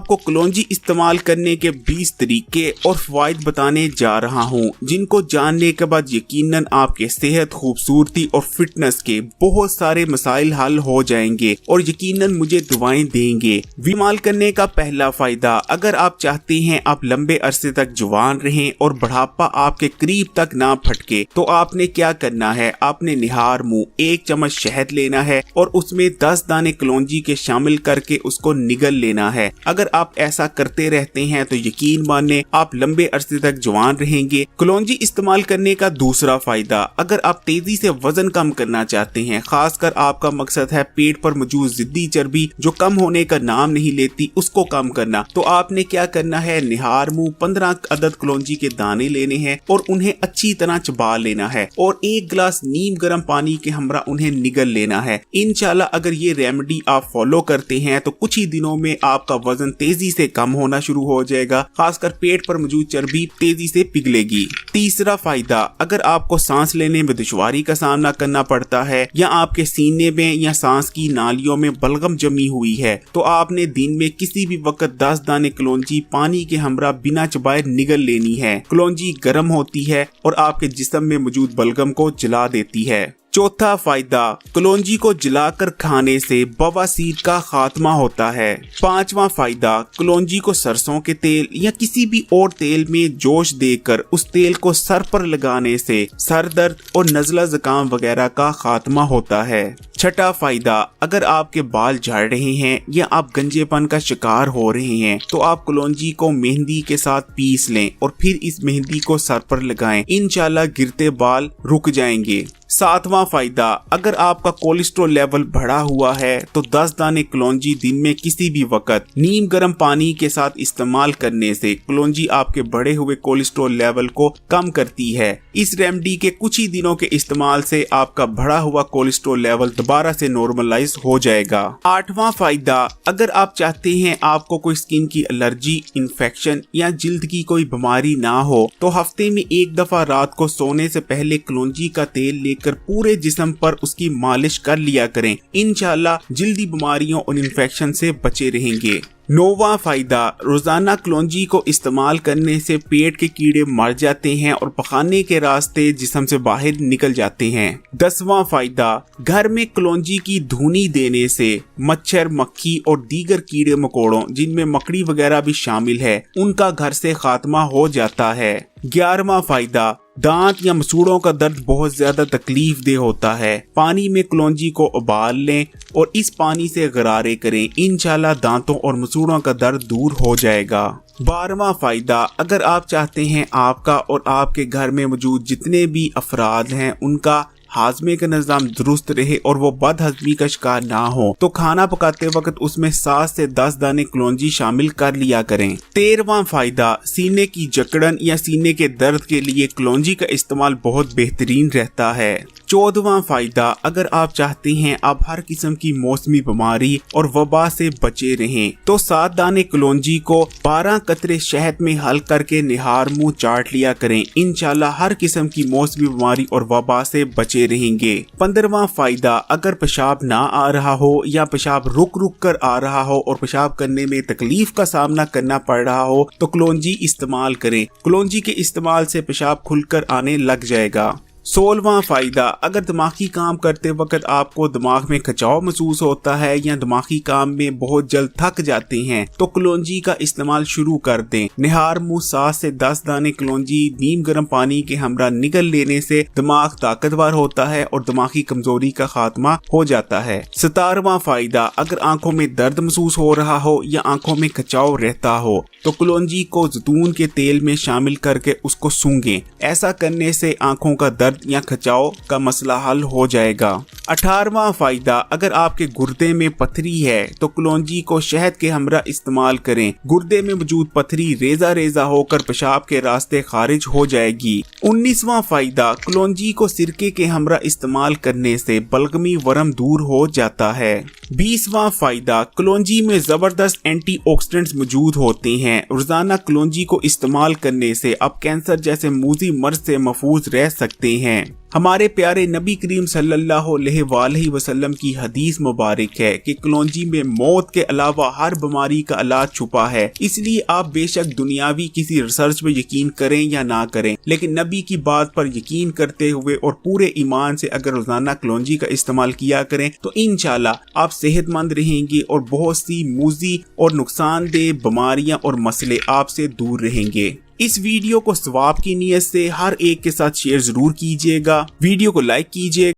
आपको कलौंजी इस्तेमाल करने के 20 तरीके और फायदे बताने जा रहा हूँ, जिनको जानने के बाद यकीनन आपके सेहत, खूबसूरती और फिटनेस के बहुत सारे मसाइल हल हो जाएंगे और यकीनन मुझे दुआएं देंगे। इस्तेमाल करने का पहला फायदा, अगर आप चाहते हैं आप लंबे अरसे तक जवान रहें और बुढ़ापा आपके करीब तक ना फटके, तो आपने क्या करना है, आपने निहार मुंह 1 चम्मच शहद लेना है और उसमें 10 दाने कलौंजी के शामिल करके उसको निगल लेना है। अगर आप ऐसा करते रहते हैं तो यकीन माने आप लंबे अरसे तक जवान रहेंगे। कलौंजी इस्तेमाल करने का दूसरा फायदा, अगर आप तेजी से वजन कम करना चाहते हैं, खासकर आपका मकसद है पेट पर मौजूद जिद्दी चर्बी जो कम होने का नाम नहीं लेती उसको कम करना, तो आपने क्या करना है, निहार मुंह 15 अदद कलौंजी के दाने लेने हैं और उन्हें अच्छी तरह चबा लेना है और 1 गिलास नीम गर्म पानी के हमरा उन्हें निगल लेना है। इंशाल्लाह अगर ये रेमेडी आप फॉलो करते हैं तो कुछ ही दिनों में आपका वजन तेजी से कम होना शुरू हो जाएगा, खासकर पेट पर मौजूद चर्बी तेजी से पिघलेगी। तीसरा फायदा, अगर आपको सांस लेने में दुश्वारी का सामना करना पड़ता है या आपके सीने में या सांस की नालियों में बलगम जमी हुई है, तो आपने दिन में किसी भी वक्त 10 दाने कलौंजी पानी के हमरा बिना चबाए निगल लेनी है। कलौंजी गर्म होती है और आपके जिस्म में मौजूद बलगम को जला देती है। चौथा फायदा, कलौंजी को जलाकर खाने से बवासीर का खात्मा होता है। पांचवा फायदा, कलौंजी को सरसों के तेल या किसी भी और तेल में जोश देकर उस तेल को सर पर लगाने से सर दर्द और नज़ला ज़ुकाम वगैरह का खात्मा होता है। छठा फायदा, अगर आपके बाल झड़ रहे हैं या आप गंजेपन का शिकार हो रहे हैं तो आप कलौंजी को मेहंदी के साथ पीस लें और फिर इस मेहंदी को सर पर लगाएं, इंशाल्लाह गिरते बाल रुक जाएंगे। सातवां फायदा, अगर आपका कोलेस्ट्रॉल लेवल बढ़ा हुआ है तो 10 दाने कलौंजी दिन में किसी भी वक्त नीम गर्म पानी के साथ इस्तेमाल करने से कलौंजी आपके बढ़े हुए कोलेस्ट्रॉल लेवल को कम करती है। इस रेमेडी के कुछ ही दिनों के इस्तेमाल से आपका बढ़ा हुआ कोलेस्ट्रॉल लेवल दोबारा से नॉर्मलाइज हो जाएगा। आठवां फायदा, अगर आप चाहते हैं आपको कोई स्किन की एलर्जी, इन्फेक्शन या जिल्द की कोई बीमारी ना हो, तो हफ्ते में 1 दफा रात को सोने से पहले कलौंजी का तेल लेकर पूरे जिस्म पर उसकी मालिश कर लिया करें, इंशाल्लाह जिल्दी बीमारियों और इन्फेक्शन से बचे रहेंगे। 9वां फायदा, रोजाना कलौंजी को इस्तेमाल करने से पेट के कीड़े मर जाते हैं और पखाने के रास्ते जिस्म से बाहर निकल जाते हैं। 10वां फायदा, घर में कलौंजी की धुनी देने से मच्छर, मक्खी और दीगर कीड़े मकोड़ों जिनमें मकड़ी वगैरह भी शामिल है उनका घर से खात्मा हो जाता है। 11वां फायदा, दांत या मसूड़ों का दर्द बहुत ज्यादा तकलीफ दे होता है, पानी में कलौंजी को उबाल लें और इस पानी से गरारे करें, इंशाल्लाह दांतों और मसूड़ों का दर्द दूर हो जाएगा। 12वां फायदा, अगर आप चाहते हैं आपका और आपके घर में मौजूद जितने भी अफराद हैं उनका हाजमे का निजाम दुरुस्त रहे और वो बदहजमी का शिकार ना हो, तो खाना पकाते वक्त उसमें 7 से 10 दाने कलौंजी शामिल कर लिया करें। 13वां फायदा, सीने की जकड़न या सीने के दर्द के लिए कलौंजी का इस्तेमाल बहुत बेहतरीन रहता है। 14वां फायदा, अगर आप चाहते हैं आप हर किस्म की मौसमी बीमारी और वबा से बचे रहें, तो 7 दाने कलौंजी को 12 कतरे शहद में हल करके निहार मुंह चाट लिया करें, इंशाल्लाह हर किस्म की मौसमी बीमारी और वबा से बचे रहेंगे। 15वां फायदा, अगर पेशाब ना आ रहा हो या पेशाब रुक रुक कर आ रहा हो और पेशाब करने में तकलीफ का सामना करना पड़ रहा हो तो कलौंजी इस्तेमाल करें, कलौंजी के इस्तेमाल से पेशाब खुलकर आने लग जाएगा। 16वां फायदा, अगर दिमागी काम करते वक्त आपको दिमाग में खिंचाव महसूस होता है या दिमागी काम में बहुत जल्द थक जाते हैं तो कलौंजी का इस्तेमाल शुरू कर दें। निहार मुंह 7 से 10 दाने कलौंजी नीम गर्म पानी के हमरा निगल लेने से दिमाग ताकतवर होता है और दिमागी कमजोरी का खात्मा हो जाता है। 17वां फायदा, अगर आंखों में दर्द महसूस हो रहा हो या आंखों में खिंचाव रहता हो तो कलौंजी को जैतून के तेल में शामिल करके उसको सूंघें, ऐसा करने से आंखों का दर्द या खिंचाव का मसला हल हो जाएगा। 18वां फायदा, अगर आपके गुर्दे में पथरी है तो कलौंजी को शहद के हमरा इस्तेमाल करें, गुर्दे में मौजूद पथरी रेजा रेजा होकर पेशाब के रास्ते खारिज हो जाएगी। 19वां फायदा, कलौंजी को सिरके के हमरा इस्तेमाल करने से बलगमी वरम दूर हो जाता है। 20वां फायदा, कलौंजी में जबरदस्त एंटीऑक्सीडेंट्स मौजूद होते हैं, रोजाना कलौंजी को इस्तेमाल करने से आप कैंसर जैसे मूजी मर्ज से महफूज रह सकते हैं। हमारे प्यारे नबी करीम सल्लल्लाहु अलैहि वसल्लम की हदीस मुबारक है कि कलौंजी में मौत के अलावा हर बीमारी का इलाज छुपा है। इसलिए आप बेशक दुनियावी किसी रिसर्च पे यकीन करें या ना करें, लेकिन नबी की बात पर यकीन करते हुए और पूरे ईमान से अगर रोजाना कलौंजी का इस्तेमाल किया करें तो इंशाल्लाह आप सेहतमंद रहेंगे और बहुत सी मुज़ी और नुकसानदेह बीमारियां और मसले आपसे दूर रहेंगे। इस वीडियो को सवाब की नीयत से हर एक के साथ शेयर जरूर कीजिएगा। वीडियो को लाइक कीजिए।